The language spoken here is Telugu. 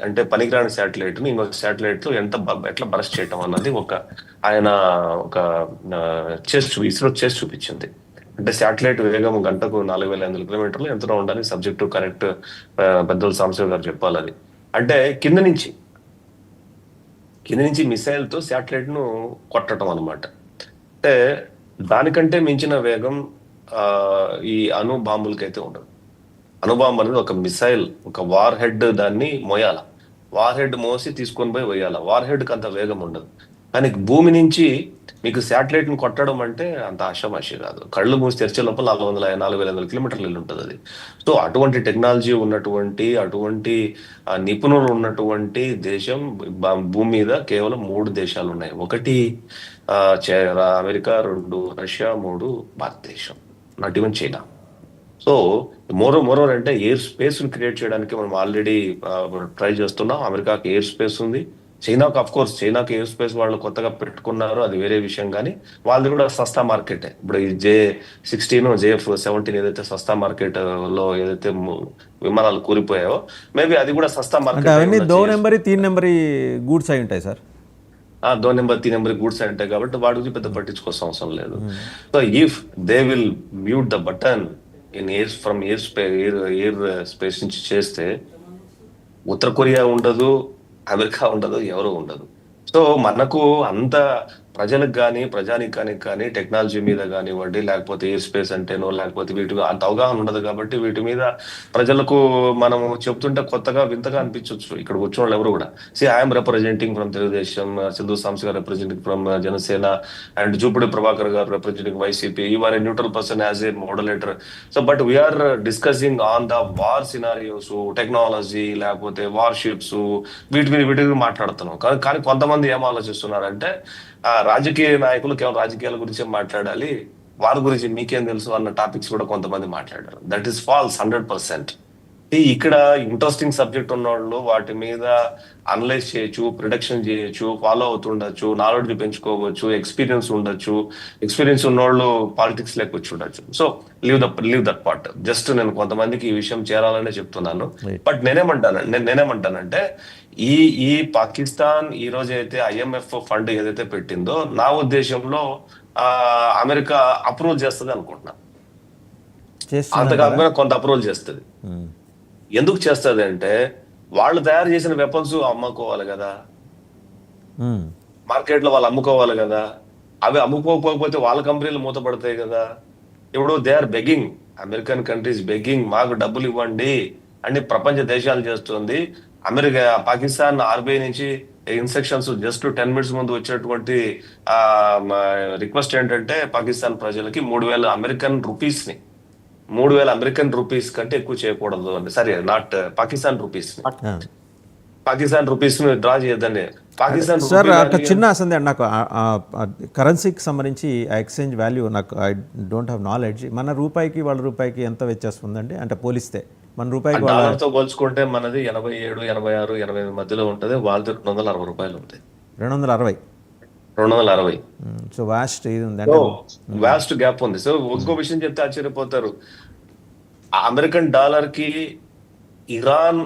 అంటే పనికిరాని శాటిలైట్ ని ఇంకొక శాటిలైట్ లో ఎట్లా బరస్ట్ చేయటం అన్నది ఆయన ఒక ఇస్రో చేసి చూపించింది. అంటే శాటిలైట్ వేగం గంటకు 4500 కిలోమీటర్లు ఎంతలో ఉండాలి, సబ్జెక్టు కరెక్ట్ పెద్దల సాంబశివ గారు చెప్పాలి అది. అంటే కింద నుంచి మిసైల్ తో శాటిలైట్ ను కొట్టడం అనమాట. అంటే దానికంటే మించిన వేగం ఆ ఈ అణు బాంబులకైతే ఉండదు. అణుబాంబు అనేది ఒక మిసైల్, ఒక వార్ హెడ్, దాన్ని మోయాల. వార్ హెడ్ మోసి తీసుకొని పోయి వేయాల. వార్ హెడ్ కి అంత వేగం ఉండదు. కానీ భూమి నుంచి మీకు శాటిలైట్ ని కొట్టడం అంటే అంత ఆషామాషి కాదు. కళ్ళు మూసి తెరిచే లోపల 4500 కిలోమీటర్లు వెళ్ళి ఉంటుంది అది. సో అటువంటి టెక్నాలజీ ఉన్నటువంటి, అటువంటి నిపుణులు ఉన్నటువంటి దేశం భూమి మీద కేవలం 3 దేశాలు ఉన్నాయి. ఒకటి అమెరికా, 2 రష్యా, 3 భారతదేశం, not even China. So moreover అంటే ఎయిర్ స్పేస్ ని క్రియేట్ చేయడానికి మనం ఆల్రెడీ ట్రై చేస్తున్నాం. అమెరికాకి ఎయిర్ స్పేస్ ఉంది. చైనాకు అఫ్ కోర్స్ చైనాకి ఎయిర్ స్పేస్ వాళ్ళు కొత్తగా పెట్టుకున్నారు, అది వేరే విషయం. కానీ వాళ్ళది కూడా సస్తా మార్కెట్. ఇప్పుడు ఈ J-16 JF-17 ఏదైతే సస్తా మార్కెట్ లో ఏదైతే విమానాలు కూలిపోయాయో, మేబీ అది కూడా సస్తా మార్కెట్. అవన్నీ 2 నెంబరీ 3 నెంబరీ గూడ్స్ అయి ఉంటాయి సార్. 2 నెంబర్ 3 నెంబర్ గూడ్స్ ఉంటాయి కాబట్టి వాడి గురించి పెద్ద పట్టించుకోవాల్సిన అవసరం లేదు. So if they will mute the button in air space నుంచి చేస్తే ఉత్తర కొరియా ఉండదు, అమెరికా ఉండదు, ఎవరు ఉండదు. సో మనకు అంత ప్రజలకు కానీ ప్రజానికానికి కానీ టెక్నాలజీ మీద కానివ్వండి, లేకపోతే ఎయిర్ స్పేస్ అంటేనో లేకపోతే వీటి అంత అవగాహన ఉండదు. కాబట్టి వీటి మీద ప్రజలకు మనం చెప్తుంటే కొత్తగా వింతగా అనిపించవచ్చు ఇక్కడ వచ్చిన వాళ్ళు ఎవరు కూడా. I'm representing from Telugu Desam, Sindhu Samsi గారు representing from Janasena, and Jupudi Prabhakar గారు representing YCP. You are a neutral person as a moderator. So but we are discussing on the war scenarios, technology, లేకపోతే వార్షిప్స్, వీటి మీద మాట్లాడుతున్నాం. కానీ కొంతమంది ఏం ఆలోచిస్తున్నారంటే రాజకీయ నాయకులు కేవలం రాజకీయాల గురించే మాట్లాడాలి, వారి గురించి మీకేం తెలుసు అన్న టాపిక్స్ కూడా కొంతమంది మాట్లాడారు. That is false 100%. ఇక్కడ ఇంట్రెస్టింగ్ సబ్జెక్ట్ ఉన్నవాళ్ళు వాటి మీద అనలైజ్ చేయొచ్చు, ప్రొడక్షన్ చేయొచ్చు, ఫాలో అవుతుండొచ్చు, నాలెడ్జ్ పెంచుకోవచ్చు, ఎక్స్పీరియన్స్ ఉండొచ్చు. ఎక్స్పీరియన్స్ ఉన్నవాళ్ళు పాలిటిక్స్ లేకొచ్చి ఉండొచ్చు. So leave that part. Just నేను కొంతమందికి ఈ విషయం చేరాలనే చెప్తున్నాను. బట్ నేనేమంటానంటే ఈ పాకిస్తాన్ ఈ రోజు అయితే IMF ఫండ్ ఏదైతే పెట్టిందో, నా ఉద్దేశంలో అమెరికా అప్రూవల్ చేస్తుంది అనుకుంటున్నాను. అంత కాకపోయినా కొంత అప్రూవల్ చేస్తుంది. ఎందుకు చేస్తుంది అంటే వాళ్ళు తయారు చేసిన వెపన్స్ అమ్ముకోవాలి కదా, మార్కెట్ లో వాళ్ళు అమ్ముకోవాలి కదా. అవి అమ్ముకోకపోతే వాళ్ళ కంపెనీలు మూతపడతాయి కదా. ఇప్పుడు they are begging, American countries begging, మాకు డబ్బులు ఇవ్వండి అని ప్రపంచ దేశాలు చేస్తుంది. పాకిస్తాన్ RBI నుంచి ఇన్స్ట్రక్షన్స్ జస్ట్ 10 minutes ముందు వచ్చేటువంటి రిక్వెస్ట్ ఏంటంటే పాకిస్తాన్ ప్రజలకి 3000 అమెరికన్ రూపీస్ ని 3000 అమెరికన్ రూపీస్ కంటే ఎక్కువ చేయకూడదు అంటే. సరే, నాట్ పాకిస్తాన్ రూపీస్ ని డ్రా చేయొద్దండి. పాకిస్తాన్ సార్ చిన్న సందేహం నాకు, కరెన్సీకి సంబంధించి ఎక్స్చేంజ్ వాల్యూ నాకు ఐ డోంట్ హ్యావ్ నాలెడ్జ్. మన రూపాయికి వాళ్ళ రూపాయికి ఎంత వ్యత్యాసం ఉందండి? అంటే పోలిస్తే మన రూపాయికి డాలర్తో పోల్చుకుంటే మనది 87, 86, 88 మధ్యలో ఉంటుంది. వాళ్ళది 260 రూపాయలు ఉంది. 260. సో వాస్ట్ ఇది ఉంది, వాస్ట్ గ్యాప్ ఉంది. సో ఇంకో విషయం చెప్తే ఆశ్చర్యపోతారు. అమెరికన్ డాలర్ కి ఇరాన్